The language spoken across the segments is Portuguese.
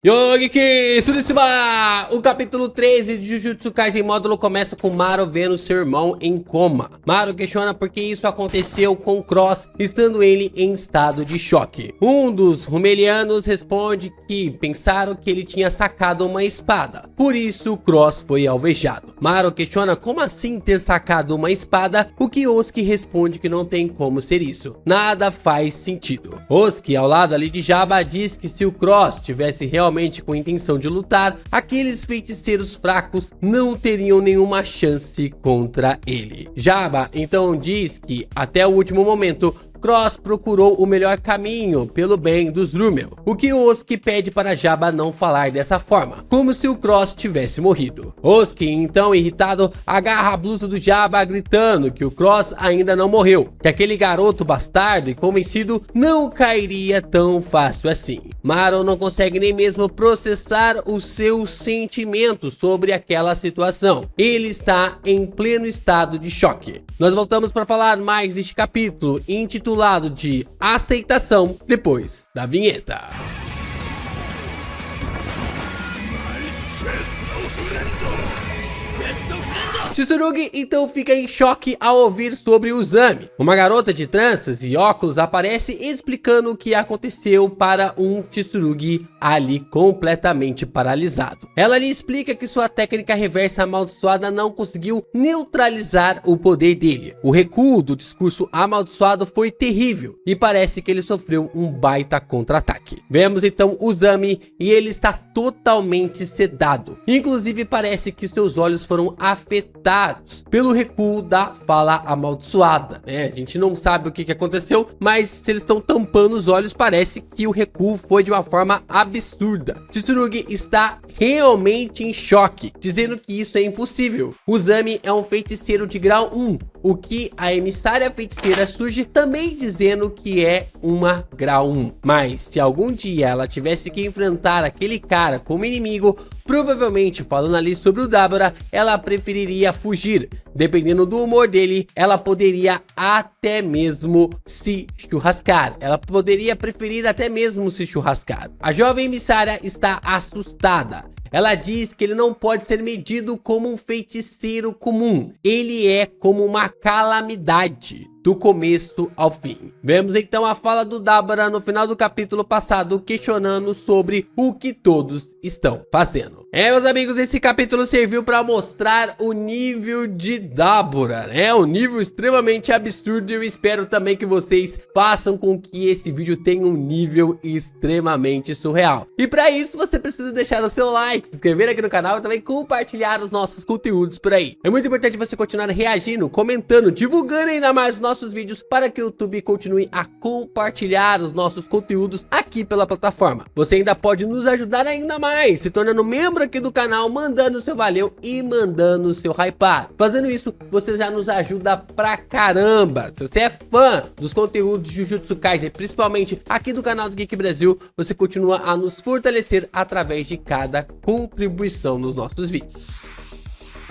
Yogi Suritsuma! O capítulo 13 de Jujutsu Kaisen módulo começa com Maro vendo seu irmão em coma. Maro questiona por que isso aconteceu com Cross, estando ele em estado de choque. Um dos Rumelianos responde que pensaram que ele tinha sacado uma espada, por isso Cross foi alvejado. Maro questiona como assim ter sacado uma espada, o que Osuke responde que não tem como ser isso. Nada faz sentido. Osuke, ao lado ali de Jabba, diz que se o Cross tivesse realmente com intenção de lutar, aqueles feiticeiros fracos não teriam nenhuma chance contra ele. Jabba então diz que até o último momento Cross procurou o melhor caminho pelo bem dos Rumel, o que Osuke pede para Jabba não falar dessa forma, como se o Cross tivesse morrido. Osuke, então irritado, agarra a blusa do Jabba gritando que o Cross ainda não morreu, que aquele garoto bastardo e convencido não cairia tão fácil assim. Maro não consegue nem mesmo processar os seus sentimentos sobre aquela situação. Ele está em pleno estado de choque. Nós voltamos para falar mais deste capítulo intitulado de Aceitação depois da vinheta. Tsurugi então fica em choque ao ouvir sobre Uzami. Uma garota de tranças e óculos aparece explicando o que aconteceu para um Tsurugi ali completamente paralisado. Ela lhe explica que sua técnica reversa amaldiçoada não conseguiu neutralizar o poder dele. O recuo do discurso amaldiçoado foi terrível e parece que ele sofreu um baita contra-ataque. Vemos então Uzami e ele está totalmente sedado. Inclusive parece que seus olhos foram afetados pelo recuo da fala amaldiçoada, né? A gente não sabe o que aconteceu, mas se eles estão tampando os olhos, parece que o recuo foi de uma forma absurda. Tsurugi está realmente em choque, dizendo que isso é impossível. Uzami é um feiticeiro de grau 1, o que a emissária feiticeira surge também dizendo que é uma grau 1. Mas se algum dia ela tivesse que enfrentar aquele cara como inimigo, provavelmente falando ali sobre o Dabura, ela preferiria fugir. Dependendo do humor dele, ela poderia até mesmo se churrascar. Ela poderia preferir até mesmo se churrascar. A jovem emissária está assustada. Ela diz que ele não pode ser medido como um feiticeiro comum. Ele é como uma calamidade do começo ao fim. Vemos então a fala do Dabura no final do capítulo passado, questionando sobre o que todos estão fazendo. Meus amigos, esse capítulo serviu para mostrar o nível de Dabura, né? Um nível extremamente absurdo, e eu espero também que vocês façam com que esse vídeo tenha um nível extremamente surreal. E para isso você precisa deixar o seu like, se inscrever aqui no canal e também compartilhar os nossos conteúdos por aí. É muito importante você continuar reagindo, comentando, divulgando ainda mais os nossos vídeos para que o YouTube continue a compartilhar os nossos conteúdos aqui pela plataforma. Você ainda pode nos ajudar ainda mais, se tornando membro aqui do canal, mandando seu valeu e mandando seu hypar. Fazendo isso, você já nos ajuda pra caramba. Se você é fã dos conteúdos de Jujutsu Kaisen, principalmente aqui do canal do Geek Brasil, você continua a nos fortalecer através de cada contribuição nos nossos vídeos.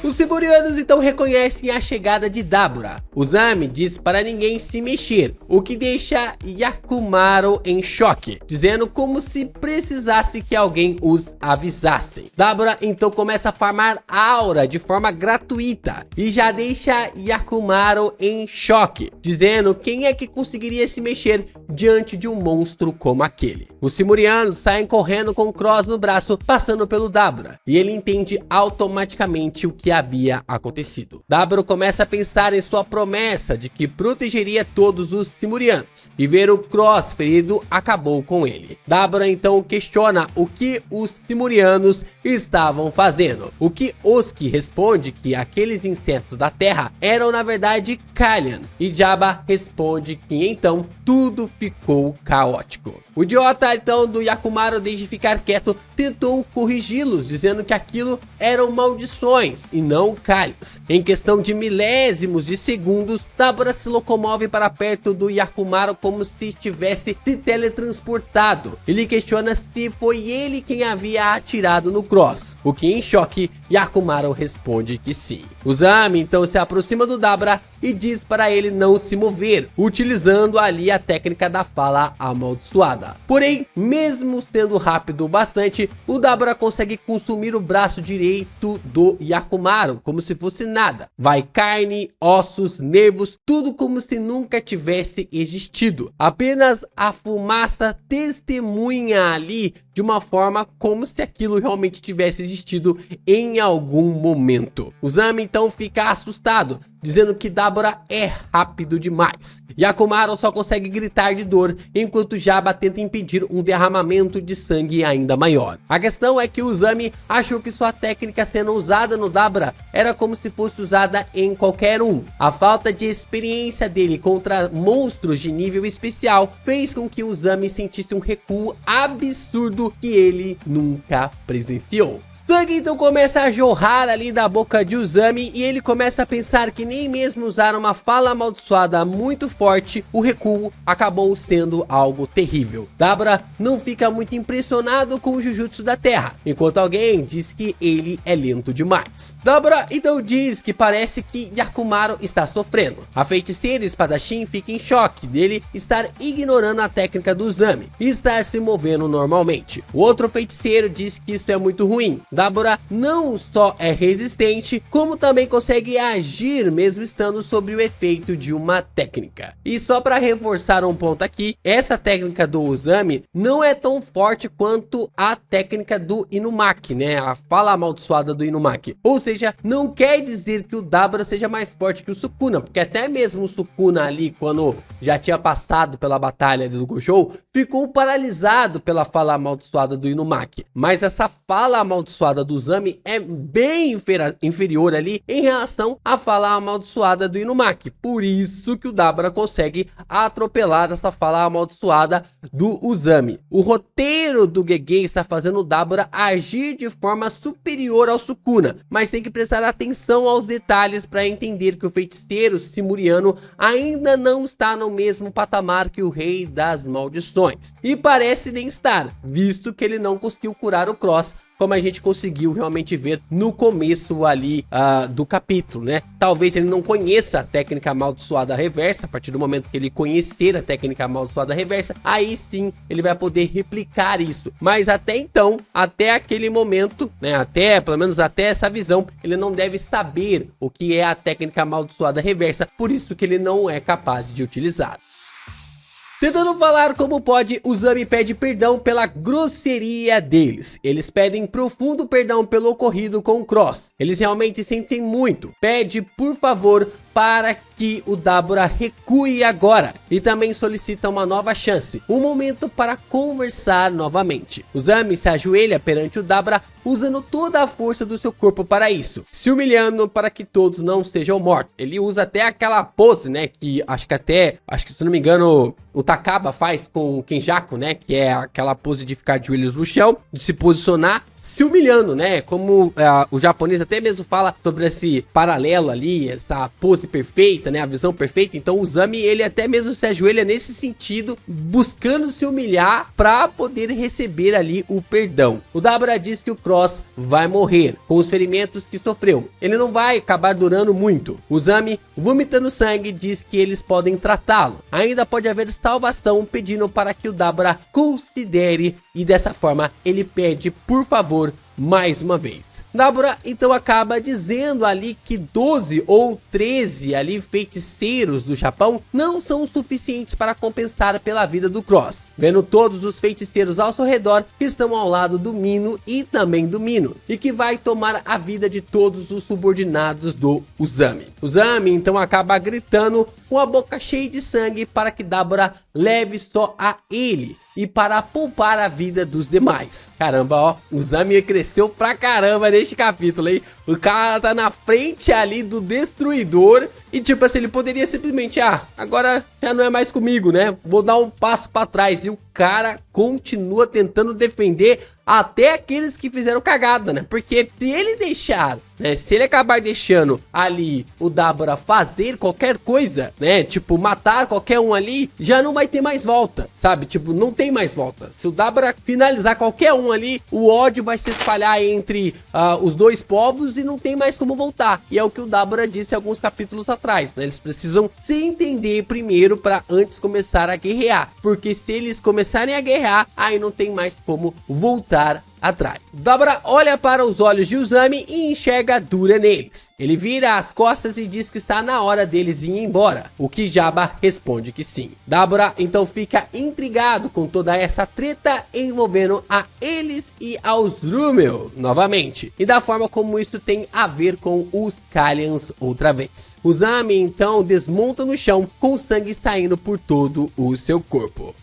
Os Simurianos então reconhecem a chegada de Dabura. Uzami diz para ninguém se mexer, o que deixa Yakumaru em choque, dizendo como se precisasse que alguém os avisasse. Dabura então começa a farmar aura de forma gratuita e já deixa Yakumaru em choque, dizendo quem é que conseguiria se mexer diante de um monstro como aquele. Os Simurianos saem correndo com Cross no braço, passando pelo Dabura, e ele entende automaticamente o que havia acontecido. Dabura começa a pensar em sua promessa de que protegeria todos os Simurianos, e ver o Cross ferido acabou com ele. Dabura então questiona o que os Simurianos estavam fazendo, o que Osuke responde que aqueles insetos da terra eram na verdade Kalyan, e Jabba responde que então tudo ficou caótico. O idiota então do Yakumaru, desde ficar quieto, tentou corrigi-los, dizendo que aquilo eram maldições e não Kalyas. Em questão de milésimos de segundos, Dabura se locomove para perto do Yakumaru como se tivesse se teletransportado. Ele questiona se foi ele quem havia atirado no Cross, o que em choque, Yakumaru responde que sim. Uzami então se aproxima do Dabura e diz para ele não se mover, utilizando ali a técnica da fala amaldiçoada. Porém, mesmo sendo rápido bastante, o Dabura consegue consumir o braço direito do Yakumaru como se fosse nada. Vai carne, ossos, nervos, tudo como se nunca tivesse existido. Apenas a fumaça testemunha ali de uma forma como se aquilo realmente tivesse existido em algum momento. Uzami então fica assustado, dizendo que Dabura é rápido demais. Yakumaru só consegue gritar de dor, enquanto Jaba tenta impedir um derramamento de sangue ainda maior. A questão é que Uzami achou que sua técnica sendo usada no Dabura era como se fosse usada em qualquer um. A falta de experiência dele contra monstros de nível especial fez com que Uzami sentisse um recuo absurdo que ele nunca presenciou. Sangue então começa a jorrar ali da boca de Uzami e ele começa a pensar que nem mesmo usar uma fala amaldiçoada muito forte, o recuo acabou sendo algo terrível. Dabura não fica muito impressionado com o Jujutsu da Terra, enquanto alguém diz que ele é lento demais. Dabura então diz que parece que Yakumaru está sofrendo. A feiticeira espadachim fica em choque dele estar ignorando a técnica do Uzami e estar se movendo normalmente. O outro feiticeiro diz que isso é muito ruim. Dabura não só é resistente, como também consegue agir mesmo estando sob o efeito de uma técnica. E só para reforçar um ponto aqui, essa técnica do Uzami não é tão forte quanto a técnica do Inumaki, né? A fala amaldiçoada do Inumaki. Ou seja, não quer dizer que o Dabura seja mais forte que o Sukuna, porque até mesmo o Sukuna ali, quando já tinha passado pela batalha do Gojo, ficou paralisado pela fala amaldiçoada do Inumaki. Mas essa fala amaldiçoada do Uzami é bem inferior ali em relação à fala amaldiçoada do Inumaki. Por isso que o Dabura consegue atropelar essa fala amaldiçoada do Uzami. O roteiro do Gege está fazendo o Dabura agir de forma superior ao Sukuna, mas tem que prestar atenção aos detalhes para entender que o feiticeiro simuriano ainda não está no mesmo patamar que o Rei das Maldições. E parece nem estar, visto que ele não conseguiu curar o Cross, como a gente conseguiu realmente ver no começo ali do capítulo, né? Talvez ele não conheça a técnica amaldiçoada reversa. A partir do momento que ele conhecer a técnica amaldiçoada reversa, aí sim ele vai poder replicar isso. Mas até então, até aquele momento, né? Pelo menos até essa visão, ele não deve saber o que é a técnica amaldiçoada reversa. Por isso que ele não é capaz de utilizar. Tentando falar como pode, Uzami pede perdão pela grosseria deles. Eles pedem profundo perdão pelo ocorrido com o Cross. Eles realmente sentem muito. Pede, por favor, para que o Dabura recue agora. E também solicita uma nova chance. Um momento para conversar novamente. Uzami se ajoelha perante o Dabura, usando toda a força do seu corpo para isso. Se humilhando para que todos não sejam mortos. Ele usa até aquela pose, né? Que acho que se não me engano, o Takaba faz com o Kenjaku, né? Que é aquela pose de ficar de joelhos no chão, de se posicionar, se humilhando, né? Como o japonês até mesmo fala sobre esse paralelo ali, essa pose perfeita, né? A visão perfeita. Então o Uzami, ele até mesmo se ajoelha nesse sentido, buscando se humilhar para poder receber ali o perdão. O Dabura diz que o Cross vai morrer com os ferimentos que sofreu. Ele não vai acabar durando muito. O Uzami, vomitando sangue, diz que eles podem tratá-lo. Ainda pode haver salvação, pedindo para que o Dabura considere, e dessa forma ele pede por favor mais uma vez. Dabura então acaba dizendo ali que 12 ou 13 ali feiticeiros do Japão não são suficientes para compensar pela vida do Cross, vendo todos os feiticeiros ao seu redor que estão ao lado do Mino e também do Mino, e que vai tomar a vida de todos os subordinados do Uzami. Uzami então acaba gritando com a boca cheia de sangue para que Dabura leve só a ele e para poupar a vida dos demais. Caramba, ó, o Uzami cresceu pra caramba neste capítulo, hein? O cara tá na frente ali do destruidor e tipo assim, ele poderia simplesmente, agora já não é mais comigo, né? Vou dar um passo pra trás. E o cara continua tentando defender até aqueles que fizeram cagada, né? Porque se ele deixar, né? Se ele acabar deixando ali o Dabura fazer qualquer coisa, né? Tipo, matar qualquer um ali, já não vai ter mais volta, sabe? Tipo, não tem mais volta. Se o Dabura finalizar qualquer um ali, o ódio vai se espalhar entre os dois povos e não tem mais como voltar. E é o que o Dabura disse alguns capítulos atrás, né? Eles precisam se entender primeiro para antes começar a guerrear. Porque se eles começarem a guerrear, aí não tem mais como voltar atrás. Dabura olha para os olhos de Uzami e enxerga Dura neles. Ele vira as costas e diz que está na hora deles ir embora, o que Jabba responde que sim. Dabura então fica intrigado com toda essa treta envolvendo a eles e aos Rumel novamente, e da forma como isso tem a ver com os Kalyans outra vez. Uzami então desmonta no chão com sangue saindo por todo o seu corpo.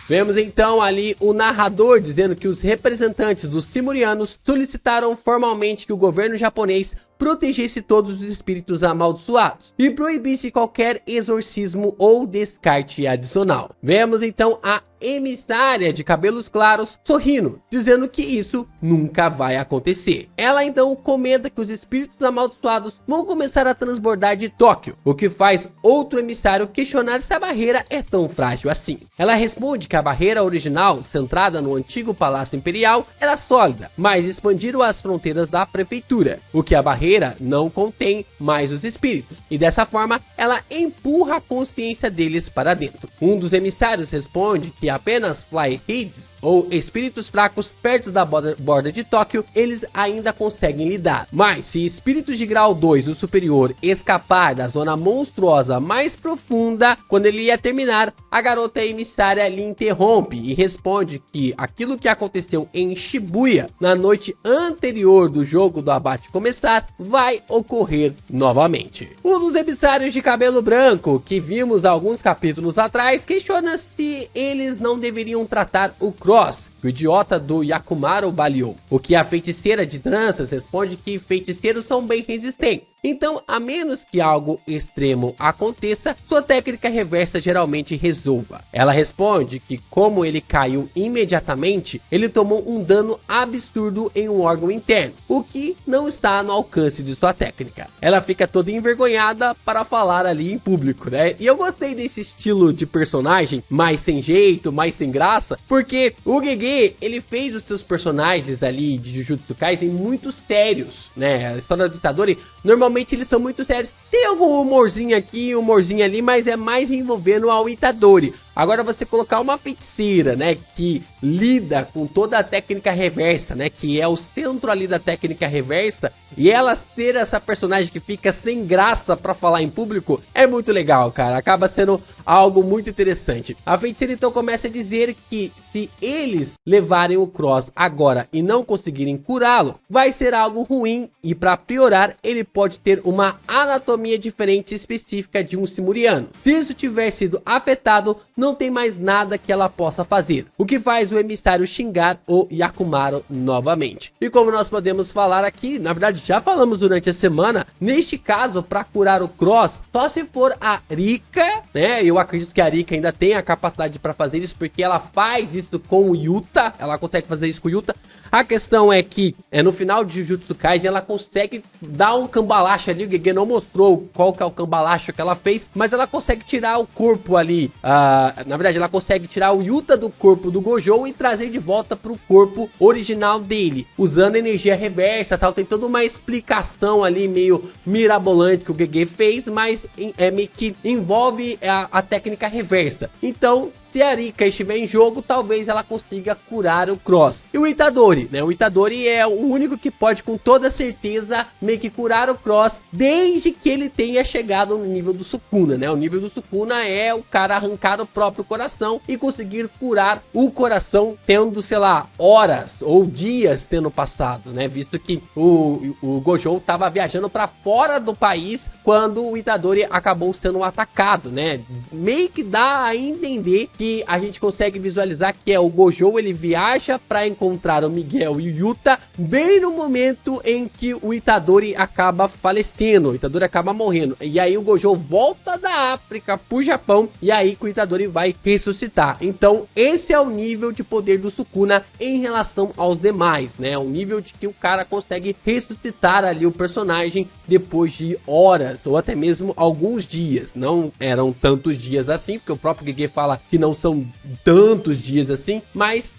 Vemos então ali o narrador dizendo que os representantes dos Simurianos solicitaram formalmente que o governo japonês protegesse todos os espíritos amaldiçoados e proibisse qualquer exorcismo ou descarte adicional. Vemos então a emissária de cabelos claros sorrindo, dizendo que isso nunca vai acontecer. Ela então comenta que os espíritos amaldiçoados vão começar a transbordar de Tóquio, o que faz outro emissário questionar se a barreira é tão frágil assim. Ela responde que a barreira original, centrada no antigo Palácio Imperial, era sólida, mas expandiram as fronteiras da prefeitura, o que a barreira não contém mais os espíritos, e dessa forma ela empurra a consciência deles para dentro. Um dos emissários responde que apenas Flyheads, ou espíritos fracos perto da borda de Tóquio, eles ainda conseguem lidar, mas se espíritos de grau 2 ou superior escapar da zona monstruosa mais profunda, quando ele ia terminar, a garota emissária lhe interrompe e responde que aquilo que aconteceu em Shibuya na noite anterior do jogo do abate começar vai ocorrer novamente. Um dos emissários de cabelo branco que vimos alguns capítulos atrás questiona se eles não deveriam tratar o Cross, que o idiota do Yakumaru baleou. O que a feiticeira de tranças responde que feiticeiros são bem resistentes, então a menos que algo extremo aconteça, sua técnica reversa geralmente resolva. Ela responde que como ele caiu imediatamente, ele tomou um dano absurdo em um órgão interno, o que não está no alcance de sua técnica. Ela fica toda envergonhada para falar ali em público, né? E eu gostei desse estilo de personagem, mais sem jeito, mais sem graça, porque o Gege, ele fez os seus personagens ali de Jujutsu Kaisen muito sérios, né? A história do Itadori, normalmente eles são muito sérios. Tem algum humorzinho aqui, humorzinho ali, mas é mais envolvendo ao Itadori. Agora você colocar uma feiticeira, né, que lida com toda a técnica reversa, né, que é o centro ali da técnica reversa, e ela ser essa personagem que fica sem graça pra falar em público, é muito legal, cara. Acaba sendo algo muito interessante. A feiticeira então começa a dizer que se eles levarem o Cross agora e não conseguirem curá-lo, vai ser algo ruim, e pra piorar, ele pode ter uma anatomia diferente específica de um Simuriano. Se isso tiver sido afetado, não tem mais nada que ela possa fazer, o que faz o emissário xingar o Yakumaru novamente. E como nós podemos falar aqui, na verdade já falamos durante a semana, neste caso, para curar o Cross, só se for a Rika, né? Eu acredito que a Rika ainda tem a capacidade para fazer isso, porque ela faz isso com o Yuta, ela consegue fazer isso com o Yuta. A questão é que no final de Jujutsu Kaisen ela consegue dar um cambalacho ali. O Gege não mostrou qual que é o cambalacho que ela fez, mas ela consegue tirar o corpo ali, na verdade ela consegue tirar o Yuta do corpo do Gojo e trazer de volta para o corpo original dele, usando energia reversa, tal. Tem toda uma explicação ali meio mirabolante que o Gege fez, mas meio que envolve a técnica reversa. Então, se a Rika estiver em jogo, talvez ela consiga curar o Cross. E o Itadori, né? O Itadori é o único que pode com toda certeza meio que curar o Cross, desde que ele tenha chegado no nível do Sukuna, né? O nível do Sukuna é o cara arrancar o próprio coração e conseguir curar o coração tendo, sei lá, horas ou dias tendo passado, né? Visto que o Gojo estava viajando para fora do país quando o Itadori acabou sendo atacado, né? Meio que dá a entender que a gente consegue visualizar que é o Gojo, ele viaja para encontrar o Miguel e o Yuta bem no momento em que o Itadori acaba falecendo, o Itadori acaba morrendo, e aí o Gojo volta da África pro Japão, e aí que o Itadori vai ressuscitar. Então esse é o nível de poder do Sukuna em relação aos demais, né? O nível de que o cara consegue ressuscitar ali o personagem depois de horas, ou até mesmo alguns dias. Não eram tantos dias assim, porque o próprio Gege fala que não são tantos dias assim, mas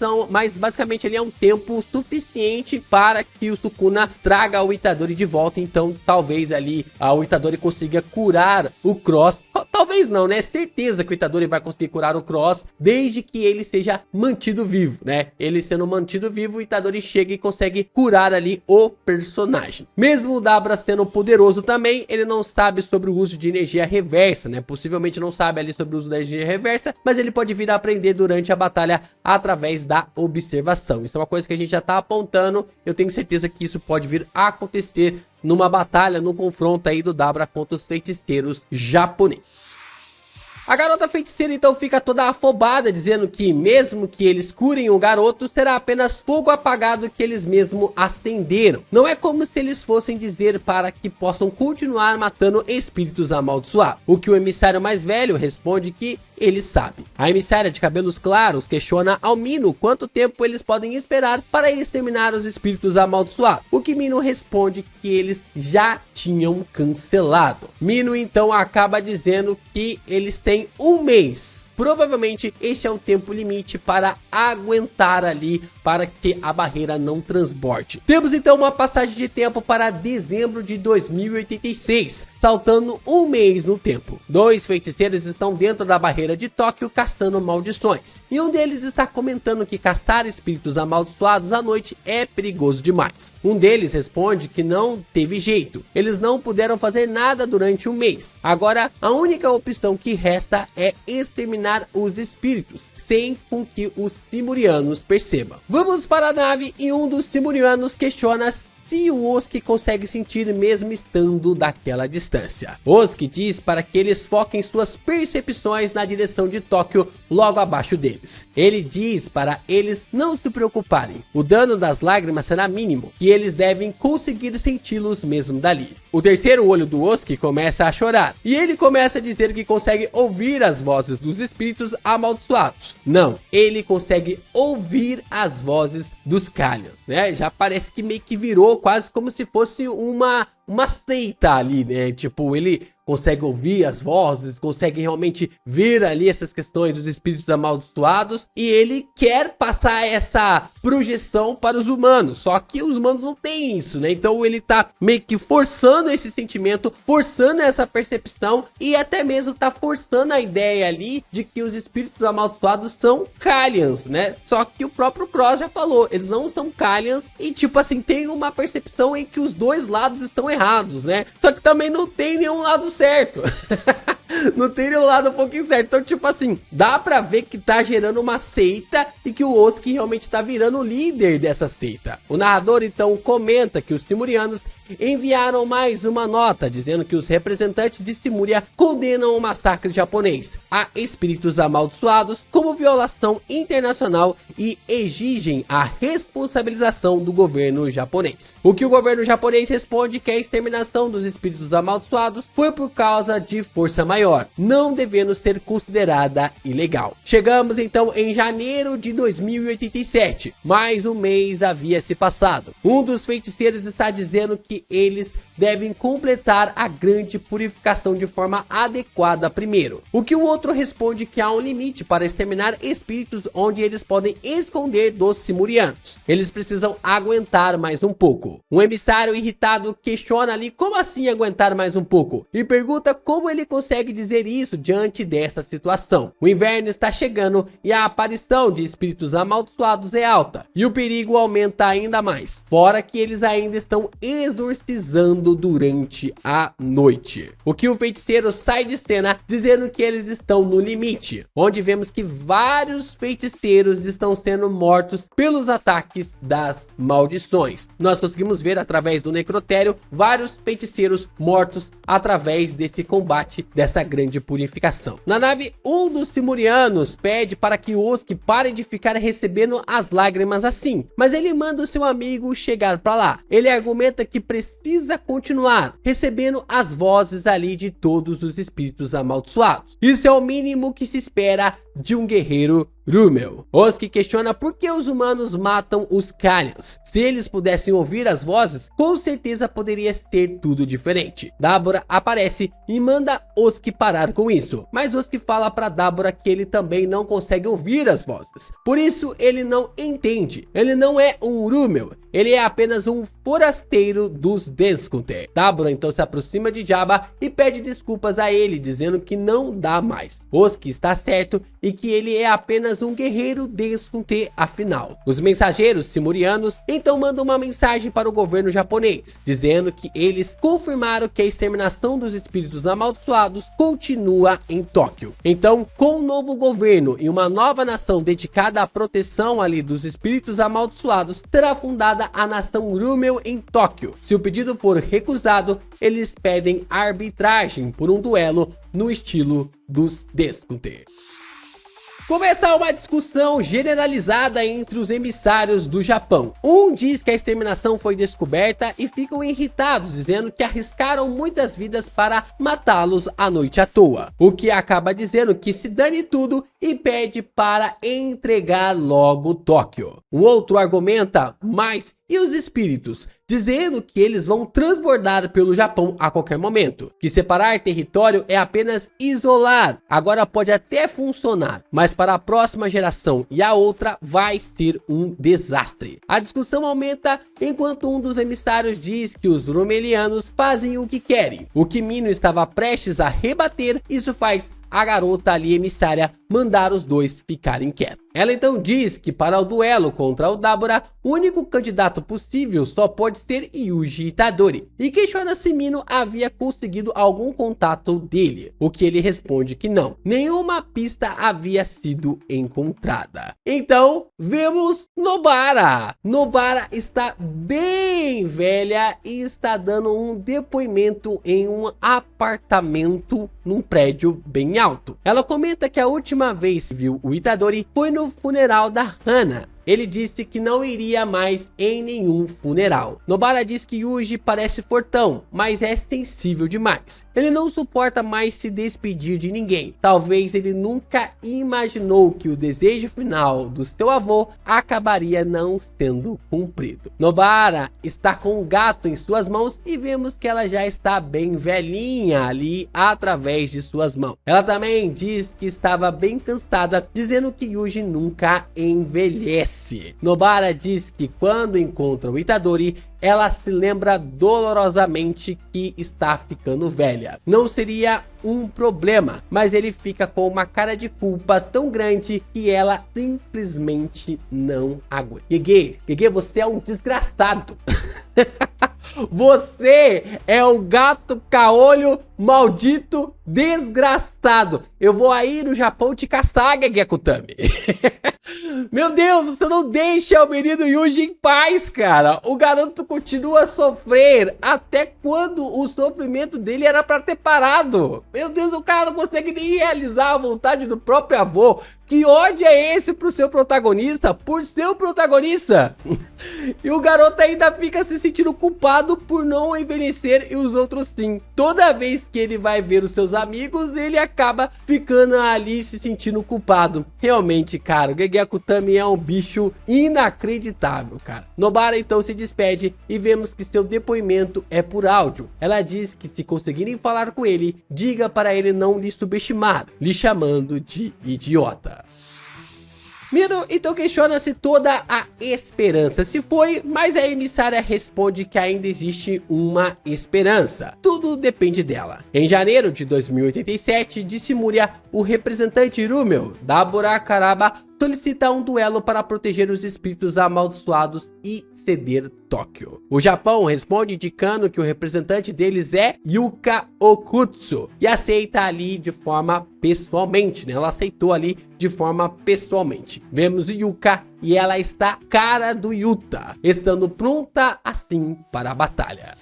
basicamente ele é um tempo suficiente para que o Sukuna traga o Itadori de volta. Então talvez ali o Itadori consiga curar o Cross. Talvez não, né? Certeza que o Itadori vai conseguir curar o Cross, desde que ele seja mantido vivo, né? Ele sendo mantido vivo, o Itadori chega e consegue curar ali o personagem. Mesmo o Dabra sendo poderoso também, ele não sabe sobre o uso de energia reversa, né? Possivelmente não sabe ali sobre o uso da energia reversa, mas ele pode vir a aprender durante a batalha através da observação. Isso é uma coisa que a gente já tá apontando. Eu tenho certeza que isso pode vir a acontecer numa batalha, no confronto aí do Dabra contra os feiticeiros japoneses. A garota feiticeira então fica toda afobada, dizendo que mesmo que eles curem o garoto, será apenas fogo apagado que eles mesmos acenderam. Não é como se eles fossem dizer para que possam continuar matando espíritos amaldiçoados. O que o emissário mais velho responde que ele sabe. A emissária de cabelos claros questiona ao Mino quanto tempo eles podem esperar para exterminar os espíritos amaldiçoados. O que Mino responde que eles já tinham cancelado. Mino então acaba dizendo que eles têm um mês. Provavelmente este é o tempo limite para aguentar ali, para que a barreira não transborde. Temos então uma passagem de tempo para dezembro de 2086, saltando um mês no tempo. Dois feiticeiros estão dentro da barreira de Tóquio caçando maldições, e um deles está comentando que caçar espíritos amaldiçoados à noite é perigoso demais. Um deles responde que não teve jeito, eles não puderam fazer nada durante um mês. Agora a única opção que resta é exterminar os espíritos, sem com que os Simurianos percebam. Vamos para a nave e um dos Simurianos questiona se o Osuke consegue sentir mesmo estando daquela distância. Osuke diz para que eles foquem suas percepções na direção de Tóquio logo abaixo deles. Ele diz para eles não se preocuparem, o dano das lágrimas será mínimo, que eles devem conseguir senti-los mesmo dali. O terceiro olho do Osuke começa a chorar, e ele começa a dizer que consegue ouvir as vozes dos espíritos amaldiçoados. Não, ele consegue ouvir as vozes dos Kalians, né? Já parece que meio que virou quase como se fosse uma seita ali, né? Tipo, ele consegue ouvir as vozes, consegue realmente ver ali essas questões dos espíritos amaldiçoados, e ele quer passar essa projeção para os humanos, só que os humanos não têm isso, né? Então ele tá meio que forçando esse sentimento, forçando essa percepção, e até mesmo tá forçando a ideia ali de que os espíritos amaldiçoados são Kalians, né? Só que o próprio Cross já falou, eles não são Kalians, e tipo assim, tem uma percepção em que os dois lados estão errados, né? Só que também não tem nenhum lado certo. Não tem nenhum lado um pouquinho certo. Então, tipo assim, dá pra ver que tá gerando uma seita e que o Osuke realmente tá virando o líder dessa seita. O narrador então comenta que os Simurianos enviaram mais uma nota dizendo que os representantes de Simuria condenam o massacre japonês a espíritos amaldiçoados como violação internacional e exigem a responsabilização do governo japonês. O que o governo japonês responde que a exterminação dos espíritos amaldiçoados foi por causa de força maior, não devendo ser considerada ilegal. Chegamos então em janeiro de 2087, mais um mês havia se passado. Um dos feiticeiros está dizendo que eles devem completar a grande purificação de forma adequada primeiro. O que o outro responde que há um limite para exterminar espíritos onde eles podem esconder dos Simurianos. Eles precisam aguentar mais um pouco. Um emissário irritado questiona ali como assim aguentar mais um pouco e pergunta como ele consegue dizer isso diante dessa situação. O inverno está chegando e a aparição de espíritos amaldiçoados é alta e o perigo aumenta ainda mais, fora que eles ainda estão exorcizando falando durante a noite. O que o feiticeiro sai de cena dizendo que eles estão no limite, onde vemos que vários feiticeiros estão sendo mortos pelos ataques das maldições. Nós conseguimos ver através do necrotério vários feiticeiros mortos através desse combate, dessa grande purificação. Na nave, um dos Simurianos pede para que Oski pare de ficar recebendo as lágrimas assim, mas ele manda o seu amigo chegar para lá. Ele argumenta que precisa continuar recebendo as vozes ali de todos os espíritos amaldiçoados. Isso é o mínimo que se espera de um guerreiro Rumel. Oski questiona por que os humanos matam os Calians. Se eles pudessem ouvir as vozes, com certeza poderia ser tudo diferente. Dabura aparece e manda Oski parar com isso, mas Oski fala para Dabura que ele também não consegue ouvir as vozes, por isso ele não entende. Ele não é um Rumel, ele é apenas um forasteiro dos Denskunter. Dabura então se aproxima de Jabba e pede desculpas a ele, dizendo que não dá mais. Oski está certo e que ele é apenas um guerreiro Denskunter afinal. Os mensageiros Simurianos então mandam uma mensagem para o governo japonês, dizendo que eles confirmaram que a exterminação dos espíritos amaldiçoados continua em Tóquio. Então, com um novo governo e uma nova nação dedicada à proteção ali dos espíritos amaldiçoados, será fundada a nação Rumel em Tóquio. Se o pedido for recusado, eles pedem arbitragem por um duelo no estilo dos Denskunter. Começa uma discussão generalizada entre os emissários do Japão. Um diz que a exterminação foi descoberta e ficam irritados, dizendo que arriscaram muitas vidas para matá-los à noite à toa. O que acaba dizendo que se dane tudo e pede para entregar logo Tóquio. O outro argumenta, mas e os espíritos? Dizendo que eles vão transbordar pelo Japão a qualquer momento. Que separar território é apenas isolar. Agora pode até funcionar, mas para a próxima geração e a outra vai ser um desastre. A discussão aumenta enquanto um dos emissários diz que os Rumelianos fazem o que querem. O que Mino estava prestes a rebater, isso faz a garota ali emissária mandar os dois ficarem quietos. Ela então diz que para o duelo contra o Dabura, o único candidato possível só pode ser Yuji Itadori, e questiona se Mino havia conseguido algum contato dele, o que ele responde que não, nenhuma pista havia sido encontrada. Então vemos Nobara. Nobara está bem velha e está dando um depoimento em um apartamento num prédio bem alto. Ela comenta que a última vez que viu o Itadori foi no funeral da Hana. Ele disse que não iria mais em nenhum funeral. Nobara diz que Yuji parece fortão, mas é sensível demais. Ele não suporta mais se despedir de ninguém. Talvez ele nunca imaginou que o desejo final do seu avô acabaria não sendo cumprido. Nobara está com um gato em suas mãos e vemos que ela já está bem velhinha ali através de suas mãos. Ela também diz que estava bem cansada, dizendo que Yuji nunca envelhece. Nobara diz que quando encontra o Itadori, ela se lembra dolorosamente que está ficando velha. Não seria um problema, mas ele fica com uma cara de culpa tão grande que ela simplesmente não aguenta. Gege, você é um desgraçado. Você é o gato caolho maldito desgraçado. Eu vou aí no Japão te caçar, Gege Akutami. Meu Deus, você não deixa o menino Yuji em paz, cara. O garoto continua a sofrer até quando o sofrimento dele era pra ter parado. Meu Deus, o cara não consegue nem realizar a vontade do próprio avô. Que ódio é esse pro seu protagonista, por ser o protagonista? E o garoto ainda fica se sentindo culpado por não envelhecer e os outros sim. Toda vez que ele vai ver os seus amigos, ele acaba ficando ali se sentindo culpado. Realmente, cara, o Gege Akutami é um bicho inacreditável, cara. Nobara então se despede e vemos que seu depoimento é por áudio. Ela diz que se conseguirem falar com ele, diga para ele não lhe subestimar, lhe chamando de idiota. Mino então questiona se toda a esperança se foi, mas a emissária responde que ainda existe uma esperança. Tudo depende dela. Em janeiro de 2087, de Simuria, o representante Rumel, Dabura Karaba, solicita um duelo para proteger os espíritos amaldiçoados e ceder Tóquio. O Japão responde indicando que o representante deles é Yuka Okutsu e aceita ali de forma pessoalmente, né? Ela aceitou ali de forma pessoalmente. Vemos Yuka e ela está cara do Yuta, estando pronta assim para a batalha.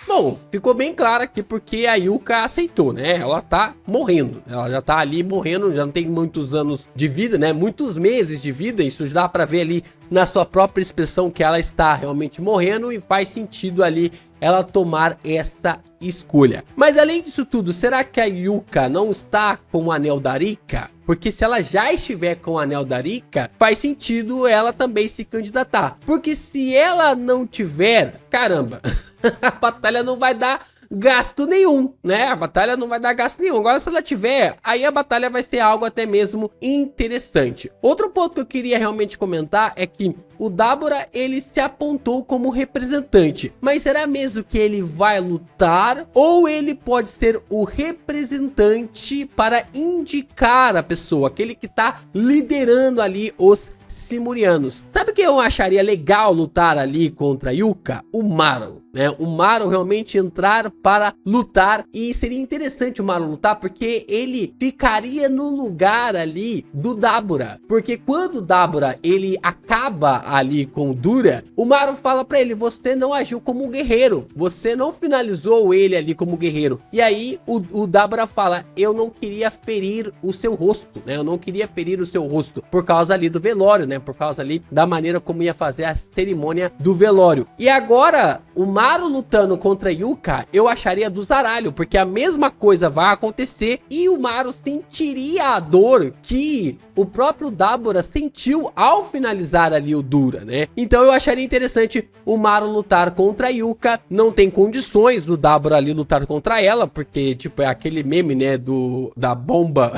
Bom, ficou bem claro aqui porque a Yuka aceitou, né? Ela tá morrendo. Ela já tá ali morrendo, já não tem muitos anos de vida, né? Muitos meses de vida. Isso dá pra ver ali na sua própria expressão que ela está realmente morrendo e faz sentido ali ela tomar essa escolha. Mas além disso tudo, será que a Yuka não está com o Anel da Rika? Porque se ela já estiver com o Anel da Rika, faz sentido ela também se candidatar. Porque se ela não tiver, caramba, a batalha não vai dar gasto nenhum, né? A batalha não vai dar gasto nenhum. Agora, se ela tiver, aí a batalha vai ser algo até mesmo interessante. Outro ponto que eu queria realmente comentar é que o Dabura, ele se apontou como representante. Mas será mesmo que ele vai lutar? Ou ele pode ser o representante para indicar a pessoa, aquele que tá liderando ali os Simurianos? Sabe que eu acharia legal lutar ali contra Yuka? O Maro, né? O Maro realmente entrar para lutar, e seria interessante o Maro lutar porque ele ficaria no lugar ali do Dabura, porque quando o Dabura ele acaba ali com o Dura, o Maro fala pra ele: você não agiu como um guerreiro, você não finalizou ele ali como guerreiro. E aí o Dabura fala: eu não queria ferir o seu rosto, né? Eu não queria ferir o seu rosto por causa ali do velório, né? Por causa ali da maneira como ia fazer a cerimônia do velório. E agora o Maro lutando contra Yuka, eu acharia do zaralho, porque a mesma coisa vai acontecer e o Maro sentiria a dor que o próprio Dabura sentiu ao finalizar ali o Dura, né? Então eu acharia interessante o Maro lutar contra a Yuka. Não tem condições do Dabura ali lutar contra ela, porque tipo, é aquele meme, né, da bomba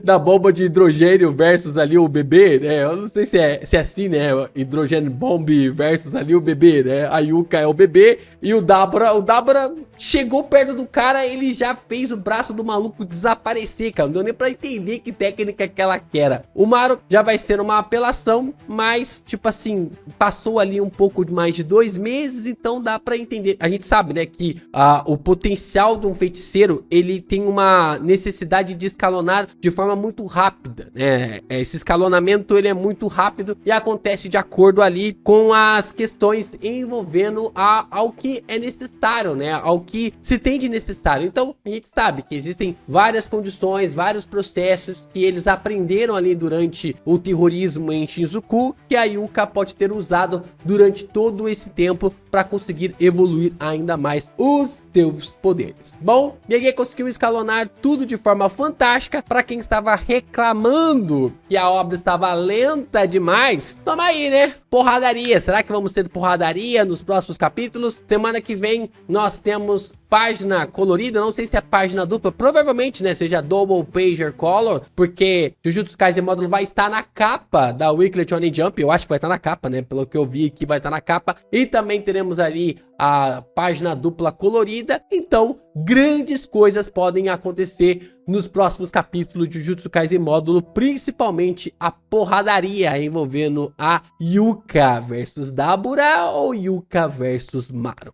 da bomba de hidrogênio versus ali o bebê, né? Eu não sei se é assim, né? Hidrogênio bomb versus ali o bebê, né? A Yuka é o bebê e o Dabura chegou perto do cara, ele já fez o braço do maluco desaparecer, cara. Não deu nem pra entender que técnica que ela quer. O Maro já vai ser uma apelação, mas tipo assim, passou ali um pouco mais de 2 meses, então dá pra entender. A gente sabe, né, que o potencial de um feiticeiro, ele tem uma necessidade de escalonar de forma muito rápida, né? Esse escalonamento, ele é muito rápido e acontece de acordo ali com as questões envolvendo ao que é necessário, né? Ao que se tem de necessário. Então, a gente sabe que existem várias condições, vários processos que eles aprenderam ali durante o terrorismo em Shinjuku, que a Yuka pode ter usado durante todo esse tempo para conseguir evoluir ainda mais os seus poderes. Bom, Gege conseguiu escalonar tudo de forma fantástica. Para quem estava reclamando que a obra estava lenta demais, toma aí, né? Porradaria. Será que vamos ter porradaria nos próximos capítulos? Semana que vem nós temos página colorida, não sei se é página dupla, provavelmente, né, seja Double Pager Color, porque Jujutsu Kaisen módulo vai estar na capa da Weekly Shonen Jump. Eu acho que vai estar na capa, né, pelo que eu vi aqui vai estar na capa, e também teremos ali a página dupla colorida. Então, grandes coisas podem acontecer nos próximos capítulos de Jujutsu Kaisen módulo, principalmente a porradaria envolvendo a Yuka versus Dabura ou Yuka versus Maro.